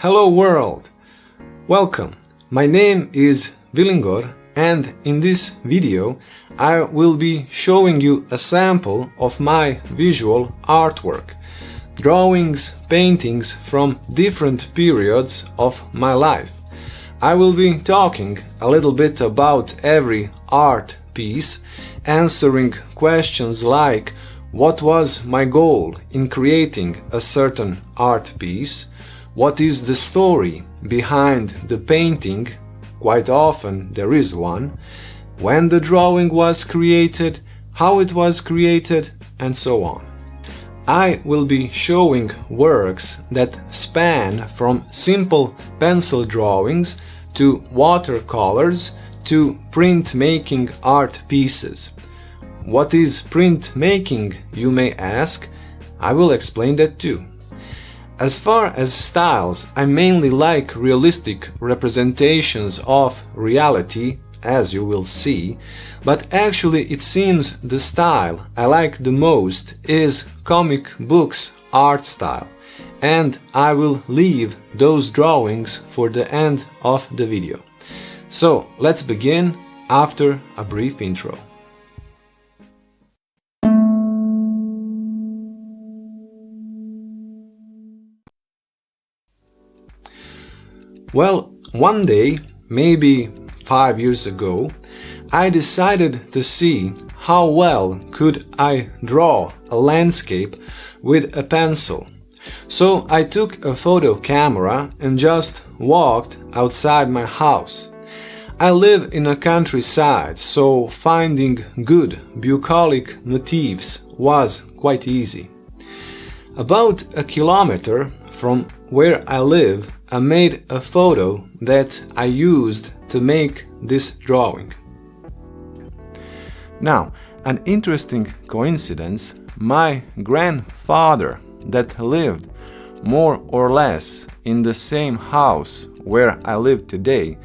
Hello world! Welcome! My name is Vilingor and in this video I will be showing you a sample of my visual artwork, drawings, paintings from different periods of my life. I will be talking a little bit about every art piece, answering questions like what was my goal in creating a certain art piece, what is the story behind the painting, quite often there is one, when the drawing was created, how it was created, and so on. I will be showing works that span from simple pencil drawings to watercolors to printmaking art pieces. What is printmaking, you may ask? I will explain that too. As far as styles, I mainly like realistic representations of reality, as you will see, but actually it seems the style I like the most is comic books art style, and I will leave those drawings for the end of the video. So let's begin after a brief intro. Well, one day, maybe 5 years ago, I decided to see how well could I draw a landscape with a pencil. So I took a photo camera and just walked outside my house. I live in a countryside, so finding good bucolic motifs was quite easy. About a kilometer from where I live, I made a photo that I used to make this drawing. Now, an interesting coincidence, my grandfather that lived more or less in the same house where I live today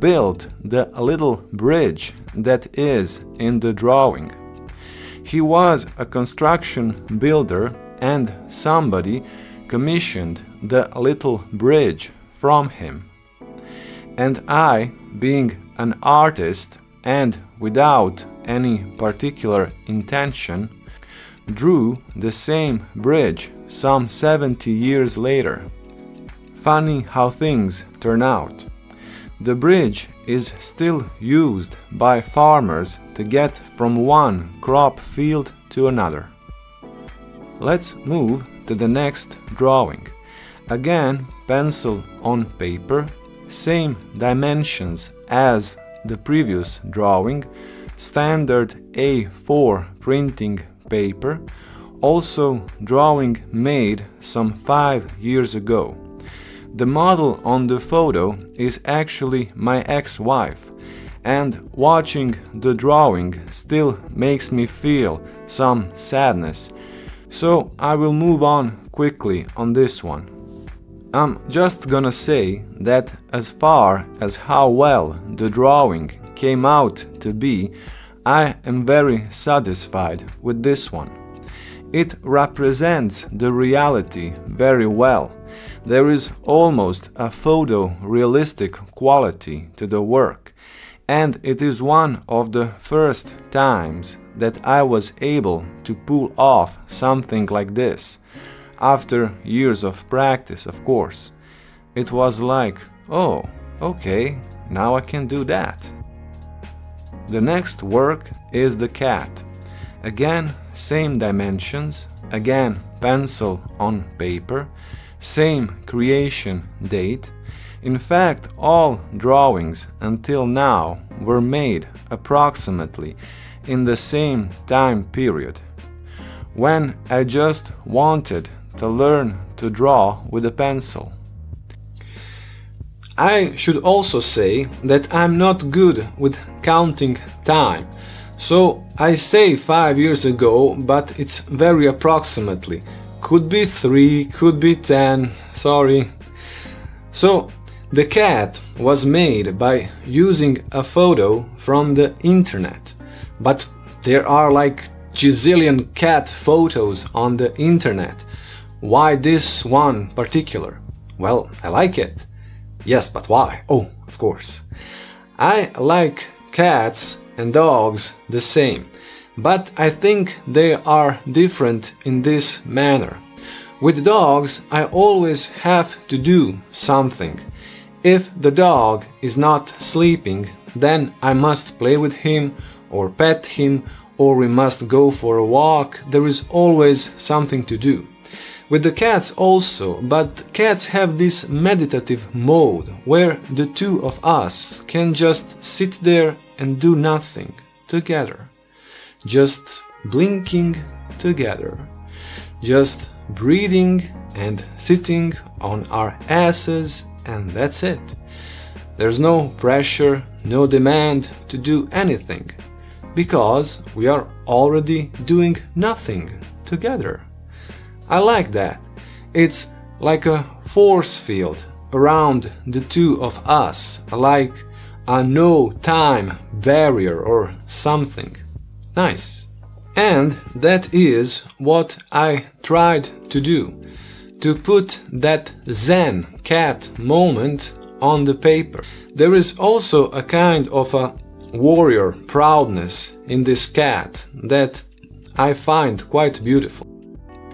built the little bridge that is in the drawing. He was a construction builder and somebody commissioned the little bridge from him. And I, being an artist and without any particular intention, drew the same bridge some 70 years later. Funny how things turn out. The bridge is still used by farmers to get from one crop field to another. Let's move to the next drawing. Again, pencil on paper, same dimensions as the previous drawing, standard A4 printing paper, also drawing made some 5 years ago. The model on the photo is actually my ex-wife, and watching the drawing still makes me feel some sadness, so I will move on quickly on this one. I'm just gonna say that as far as how well the drawing came out to be, I am very satisfied with this one. It represents the reality very well. There is almost a photorealistic quality to the work, and it is one of the first times that I was able to pull off something like this. After years of practice, of course. It was like, oh, okay, now I can do that. The next work is the cat. Again, same dimensions, again pencil on paper, same creation date. In fact, all drawings until now were made approximately in the same time period, when I just wanted to learn to draw with a pencil. I should also say that I'm not good with counting time, so I say 5 years ago, but it's very approximately. Could be 3, could be 10, sorry. So the cat was made by using a photo from the internet, but there are like gazillion cat photos on the internet. Why this one particular? Well, I like it. Yes, but why? Oh, of course. I like cats and dogs the same, but I think they are different in this manner. With dogs, I always have to do something. If the dog is not sleeping, then I must play with him or pet him, or we must go for a walk. There is always something to do. With the cats also, but cats have this meditative mode where the two of us can just sit there and do nothing together. Just blinking together. Just breathing and sitting on our asses, and that's it. There's no pressure, no demand to do anything, because we are already doing nothing together. I like that. It's like a force field around the two of us, like a no-time barrier or something. Nice. And that is what I tried to do, to put that Zen cat moment on the paper. There is also a kind of a warrior proudness in this cat that I find quite beautiful.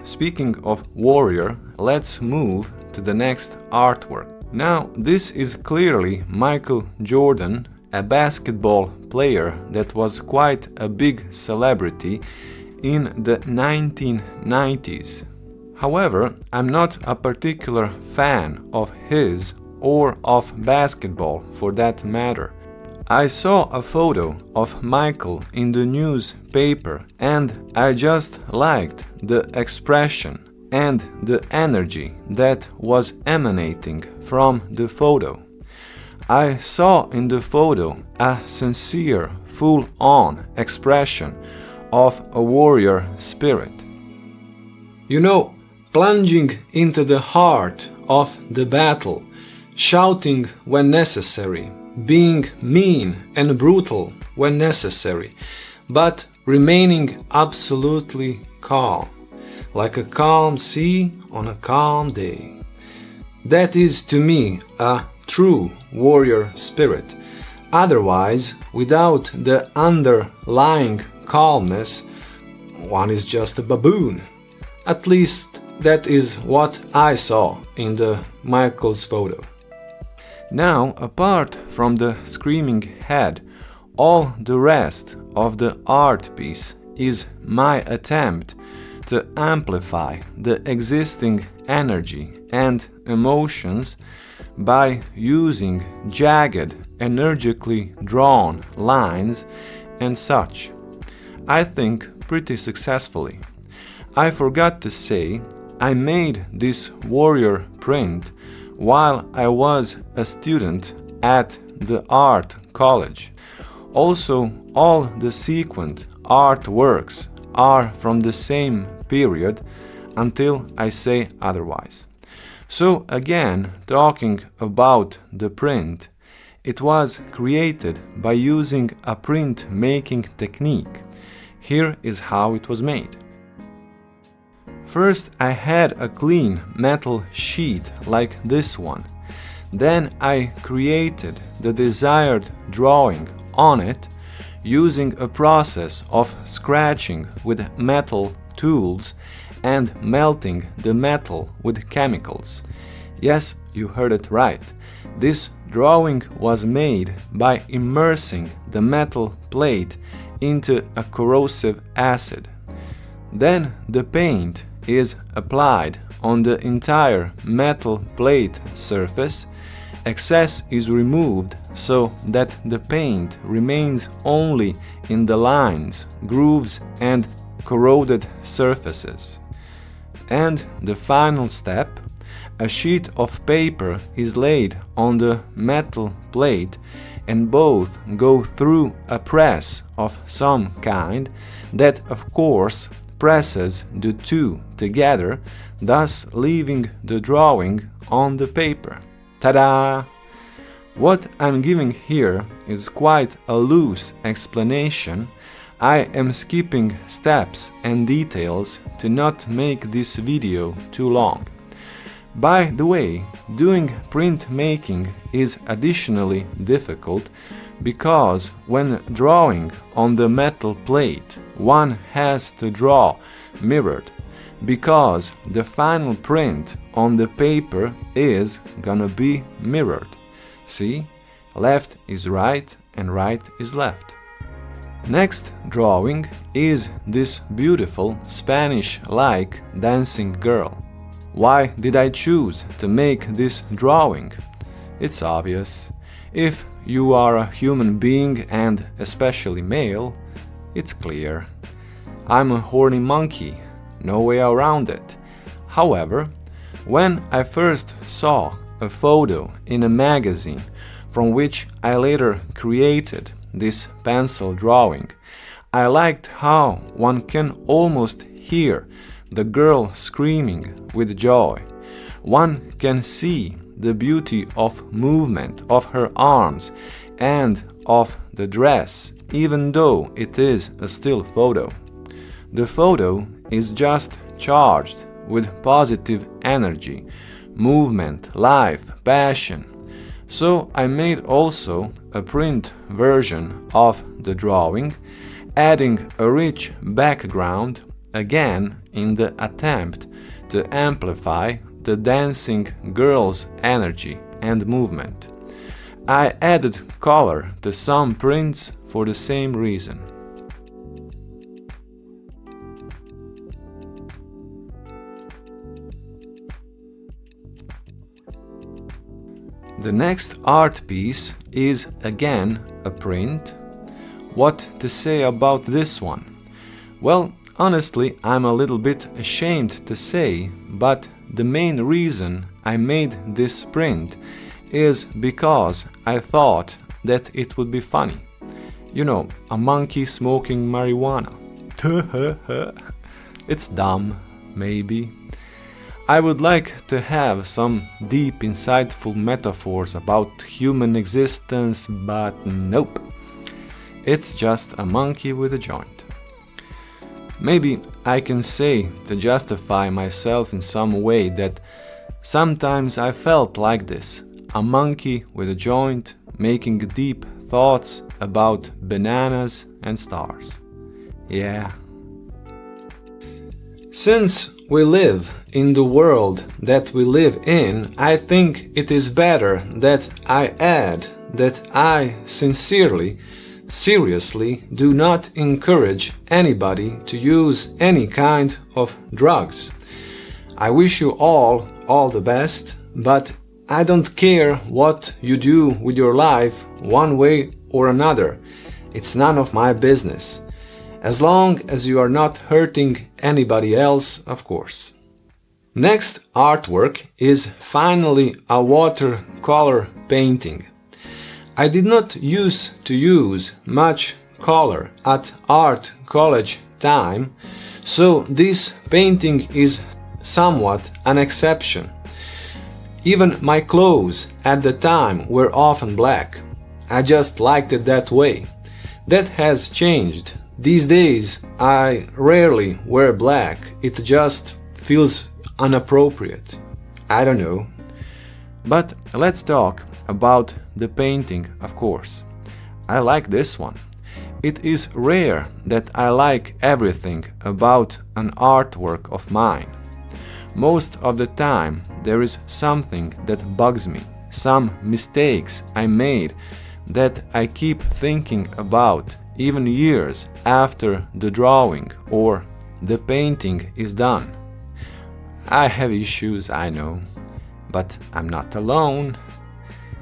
Speaking of warrior, let's move to the next artwork. Now, this is clearly Michael Jordan, a basketball player that was quite a big celebrity in the 1990s. However, I'm not a particular fan of his or of basketball for that matter. I saw a photo of Michael in the newspaper and I just liked the expression and the energy that was emanating from the photo. I saw in the photo a sincere, full-on expression of a warrior spirit. You know, plunging into the heart of the battle, shouting when necessary, being mean and brutal when necessary, but remaining absolutely calm, like a calm sea on a calm day. That is to me a true warrior spirit. Otherwise, without the underlying calmness, one is just a baboon. At least that is what I saw in the Michael's photo. Now, apart from the screaming head, all the rest of the art piece is my attempt to amplify the existing energy and emotions by using jagged, energically drawn lines and such. I think pretty successfully. I forgot to say, I made this warrior print while I was a student at the art college. Also, all the sequent artworks are from the same period until I say otherwise. So again, talking about the print, it was created by using a print making technique. Here is how it was made. First, I had a clean metal sheet like this one. Then I created the desired drawing on it using a process of scratching with metal tools and melting the metal with chemicals. Yes, you heard it right. This drawing was made by immersing the metal plate into a corrosive acid. Then the paint is applied on the entire metal plate surface. Excess is removed so that the paint remains only in the lines, grooves and corroded surfaces. And the final step, a sheet of paper is laid on the metal plate and both go through a press of some kind that of course presses the two together, thus leaving the drawing on the paper. Ta-da! What I'm giving here is quite a loose explanation. I am skipping steps and details to not make this video too long. By the way, doing printmaking is additionally difficult because when drawing on the metal plate, one has to draw mirrored, because the final print on the paper is gonna be mirrored. See? Left is right and right is left. Next drawing is this beautiful Spanish-like dancing girl. Why did I choose to make this drawing? It's obvious. If you are a human being and especially male, it's clear. I'm a horny monkey, no way around it. However, when I first saw a photo in a magazine from which I later created this pencil drawing, I liked how one can almost hear the girl screaming with joy. One can see the beauty of movement of her arms and of the dress, even though it is a still photo. The photo is just charged with positive energy, movement, life, passion. So I made also a print version of the drawing, adding a rich background, again in the attempt to amplify the dancing girl's energy and movement. I added color to some prints for the same reason. The next art piece is again a print. What to say about this one? Well, honestly, I'm a little bit ashamed to say, but the main reason I made this print is because I thought that it would be funny. You know, a monkey smoking marijuana. It's dumb, maybe. I would like to have some deep, insightful metaphors about human existence, but nope. It's just a monkey with a joint. Maybe I can say to justify myself in some way that sometimes I felt like this, a monkey with a joint making deep thoughts about bananas and stars. Yeah. Since we live in the world that we live in, I think it is better that I add that I sincerely, seriously do not encourage anybody to use any kind of drugs. I wish you all the best, but I don't care what you do with your life one way or another. It's none of my business. As long as you are not hurting anybody else, of course. Next artwork is finally a watercolor painting. I did not used to use much color at art college time, so this painting is somewhat an exception. Even my clothes at the time were often black. I just liked it that way. That has changed. These days I rarely wear black. It just feels inappropriate. I don't know. But let's talk about the painting, of course. I like this one. It is rare that I like everything about an artwork of mine. Most of the time there is something that bugs me, some mistakes I made that I keep thinking about even years after the drawing or the painting is done. I have issues, I know, but I'm not alone.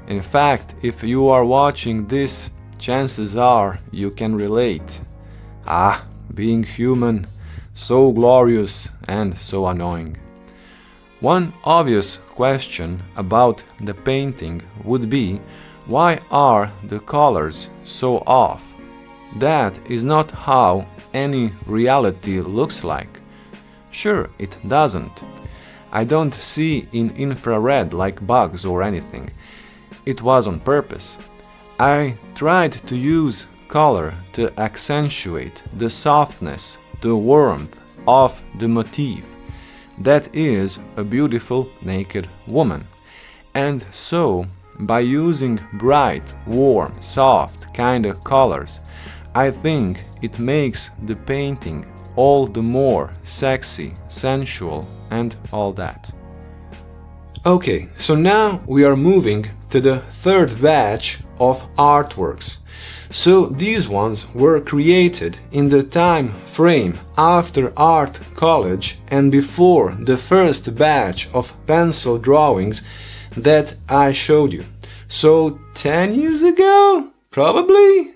In fact, if you are watching this, chances are you can relate. Being human, so glorious and so annoying. One obvious question about the painting would be, why are the colors so off? That is not how any reality looks like. Sure, it doesn't. I don't see in infrared like bugs or anything. It was on purpose. I tried to use color to accentuate the softness, the warmth of the motif. that is a beautiful naked woman. And so, by using bright, warm, soft kind of colors, I think it makes the painting all the more sexy, sensual, and all that. Okay, so now we are moving to the third batch of artworks. So these ones were created in the time frame after art college and before the first batch of pencil drawings that I showed you. So 10 years ago, probably?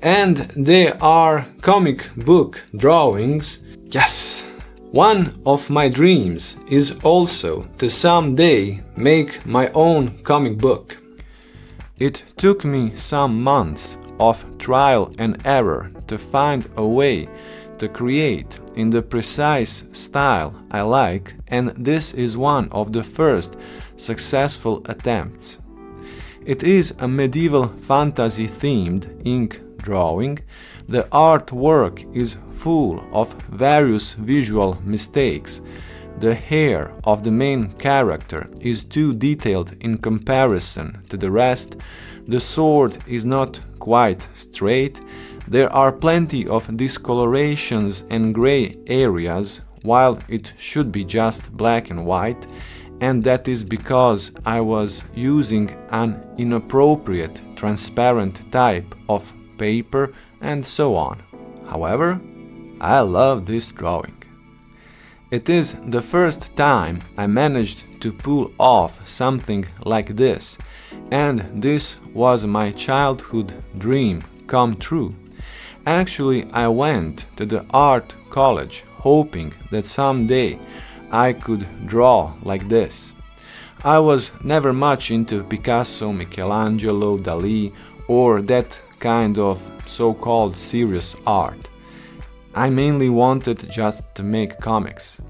And they are comic book drawings. Yes! One of my dreams is also to someday make my own comic book. It took me some months of trial and error to find a way to create in the precise style I like, and this is one of the first successful attempts. It is a medieval fantasy themed ink drawing. The artwork is full of various visual mistakes. The hair of the main character is too detailed in comparison to the rest. The sword is not quite straight. There are plenty of discolorations and gray areas, while it should be just black and white, and that is because I was using an inappropriate transparent type of paper and so on. However, I love this drawing. It is the first time I managed to pull off something like this, and this was my childhood dream come true. Actually, I went to the art college hoping that someday I could draw like this. I was never much into Picasso, Michelangelo, Dali, or that kind of so-called serious art. I mainly wanted just to make comics.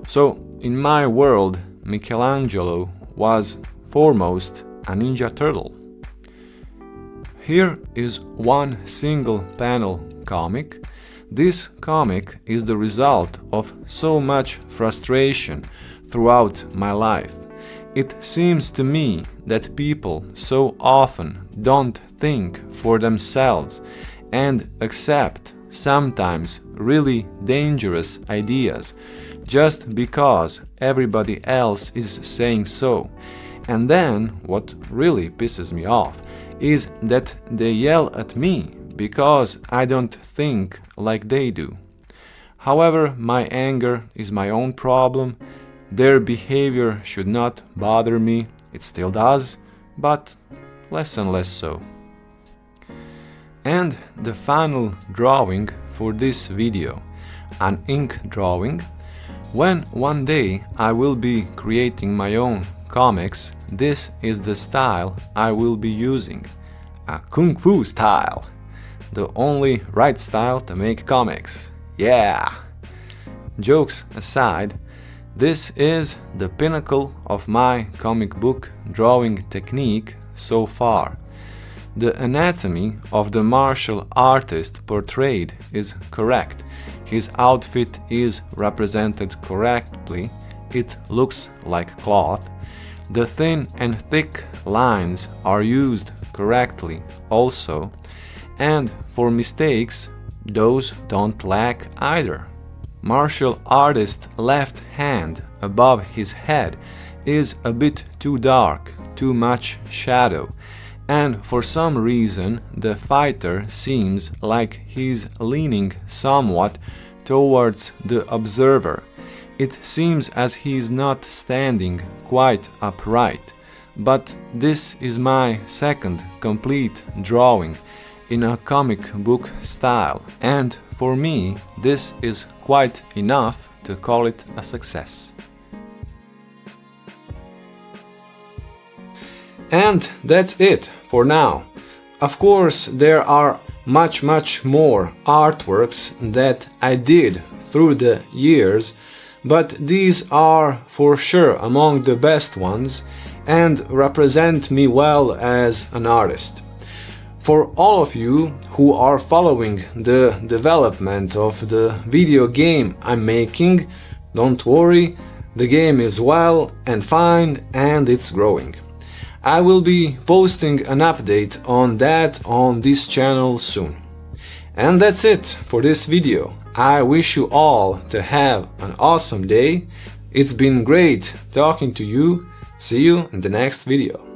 So, in my world, Michelangelo was foremost a Ninja Turtle. Here is one single panel comic. This comic is the result of so much frustration throughout my life. It seems to me that people so often don't think for themselves and accept sometimes really dangerous ideas just because everybody else is saying so. And then what really pisses me off is that they yell at me because I don't think like they do. However, my anger is my own problem. Their behavior should not bother me. It still does, but less and less so. And the final drawing for this video, an ink drawing. When one day I will be creating my own comics, this is the style I will be using. A Kung Fu style. The only right style to make comics. Yeah! Jokes aside, this is the pinnacle of my comic book drawing technique so far. The anatomy of the martial artist portrayed is correct. His outfit is represented correctly. It looks like cloth. The thin and thick lines are used correctly also. And for mistakes, those don't lack either. Martial artist's left hand above his head is a bit too dark, too much shadow, and for some reason the fighter seems like he's leaning somewhat towards the observer. It seems as he's not standing quite upright, but this is my second complete drawing in a comic book style, and for me this is quite enough to call it a success. And that's it for now. Of course, there are much more artworks that I did through the years, but these are for sure among the best ones and represent me well as an artist. For all of you who are following the development of the video game I'm making, Don't worry, the game is well and fine and it's growing. I will be posting an update on that on this channel soon. And that's it for this video. I wish you all to have an awesome day. It's been great talking to you. See you in the next video.